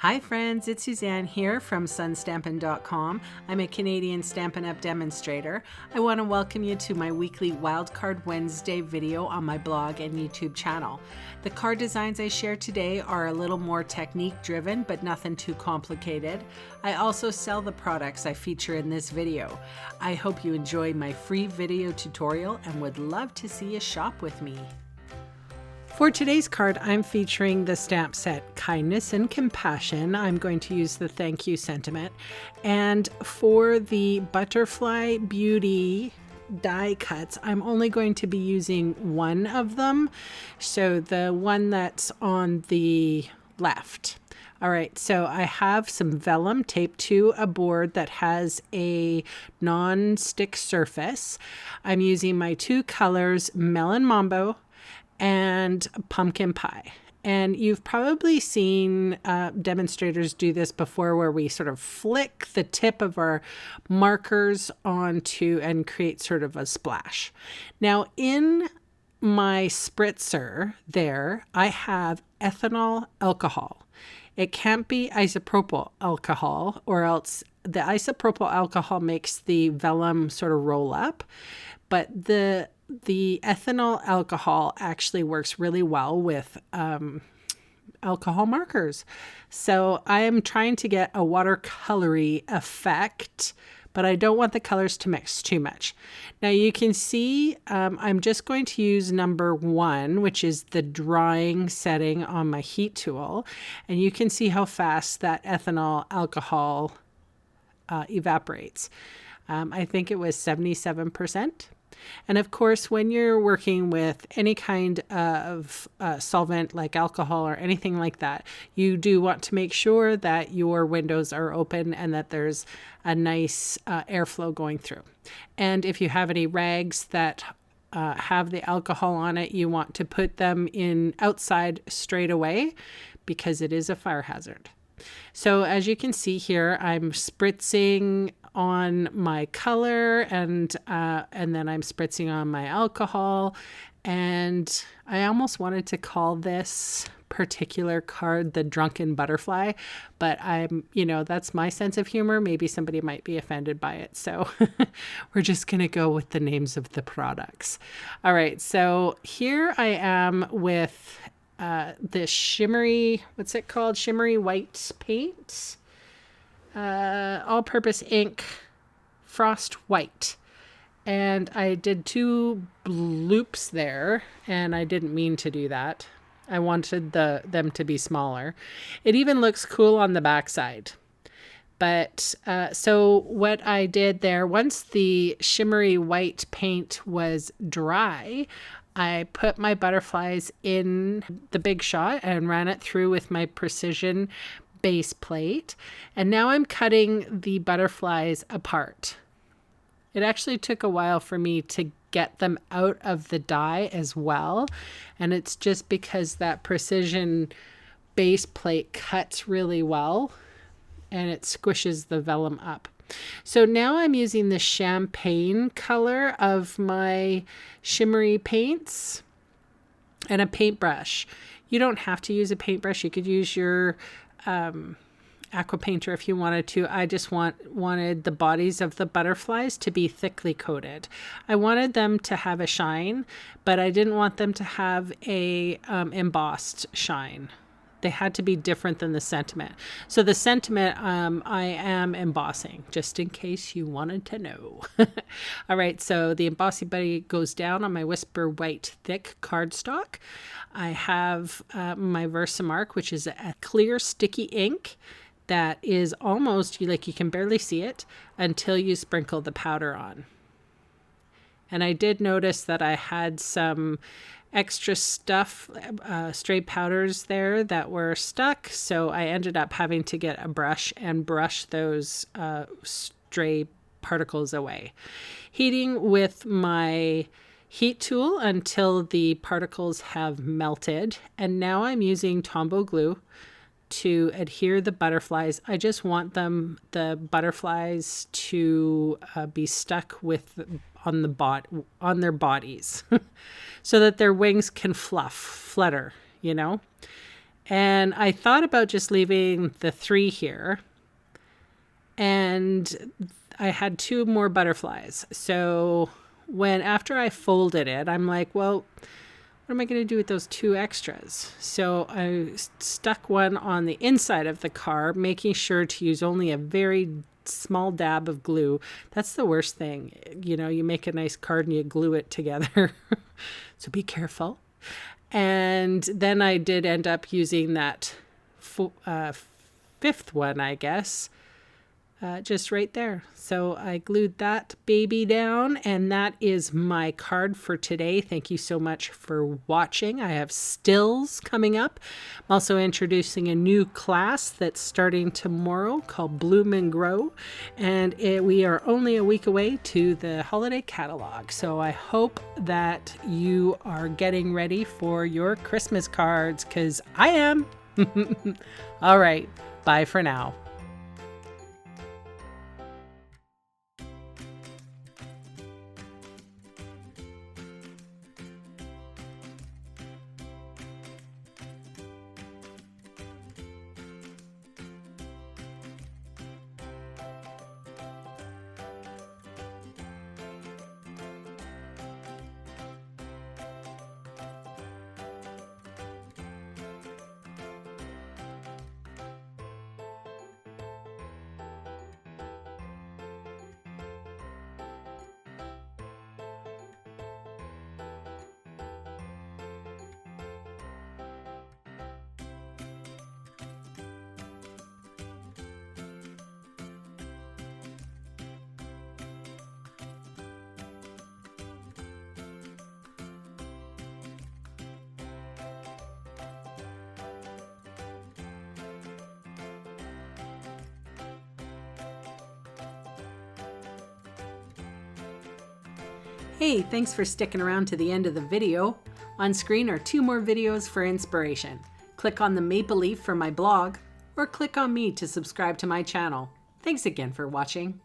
Hi friends, it's Suzanne here from sunstampin.com. I'm a Canadian Stampin' Up demonstrator. I want to welcome you to my weekly Wildcard Wednesday video on my blog and YouTube channel. The card designs I share today are a little more technique driven, but nothing too complicated. I also sell the products I feature in this video. I hope you enjoy my free video tutorial and would love to see you shop with me. For today's card, I'm featuring the stamp set Kindness and Compassion. I'm going to use the thank you sentiment. And for the Butterfly Beauty die cuts, I'm only going to be using one of them. So the one that's on the left. All right, so I have some vellum taped to a board that has a non-stick surface. I'm using my two colors, Melon Mambo and Pumpkin Pie. And you've probably seen demonstrators do this before, where we sort of flick the tip of our markers onto and create sort of a splash. Now in my spritzer there, I have ethanol alcohol. It can't be isopropyl alcohol, or else the isopropyl alcohol makes the vellum sort of roll up. But the ethanol alcohol actually works really well with alcohol markers. So I am trying to get a watercolory effect, but I don't want the colors to mix too much. Now you can see I'm just going to use number 1, which is the drying setting on my heat tool. And you can see how fast that ethanol alcohol evaporates. I think it was 77%. And of course, when you're working with any kind of solvent like alcohol or anything like that, you do want to make sure that your windows are open and that there's a nice airflow going through. And if you have any rags that have the alcohol on it, you want to put them in outside straight away, because it is a fire hazard. So as you can see here, I'm spritzing on my color and then I'm spritzing on my alcohol. And I almost wanted to call this particular card the Drunken Butterfly, but that's my sense of humor. Maybe somebody might be offended by it. So we're just going to go with the names of the products. All right. So here I am with this shimmery, what's it called? Shimmery white paint. All-purpose ink, frost white. And I did 2 loops there, and I didn't mean to do that. I wanted them to be smaller. It even looks cool on the backside. But so what I did there, once the shimmery white paint was dry, I put my butterflies in the Big Shot and ran it through with my precision base plate. And now I'm cutting the butterflies apart. It actually took a while for me to get them out of the die as well. And it's just because that precision base plate cuts really well and it squishes the vellum up. So now I'm using the champagne color of my shimmery paints and a paintbrush. You don't have to use a paintbrush. You could use your aqua painter if you wanted to. I just wanted the bodies of the butterflies to be thickly coated. I wanted them to have a shine, but I didn't want them to have a embossed shine. They had to be different than the sentiment. So the sentiment, I am embossing, just in case you wanted to know. All right, so the embossing buddy goes down on my Whisper White thick cardstock. I have my Versamark, which is a clear sticky ink that is almost, you can barely see it until you sprinkle the powder on. And I did notice that I had some extra stuff, stray powders there that were stuck. So I ended up having to get a brush and brush those stray particles away. Heating with my heat tool until the particles have melted. And now I'm using Tombow glue to adhere the butterflies. I just want the butterflies to be stuck on their bodies so that their wings can flutter, And I thought about just leaving the 3 here. And I had 2 more butterflies. So after I folded it, I'm like, well, what am I going to do with those 2 extras? So I stuck one on the inside of the card, making sure to use only a very small dab of glue. That's the worst thing. You know, you make a nice card and you glue it together. So be careful. And then I did end up using that 5th one, I guess. Just right there. So I glued that baby down, and that is my card for today. Thank you so much for watching. I have stills coming up. I'm also introducing a new class that's starting tomorrow called Bloom and Grow, and we are only a week away to the holiday catalog. So I hope that you are getting ready for your Christmas cards, because I am. All right, bye for now. Hey, thanks for sticking around to the end of the video. On screen are 2 more videos for inspiration. Click on the maple leaf for my blog, or click on me to subscribe to my channel. Thanks again for watching.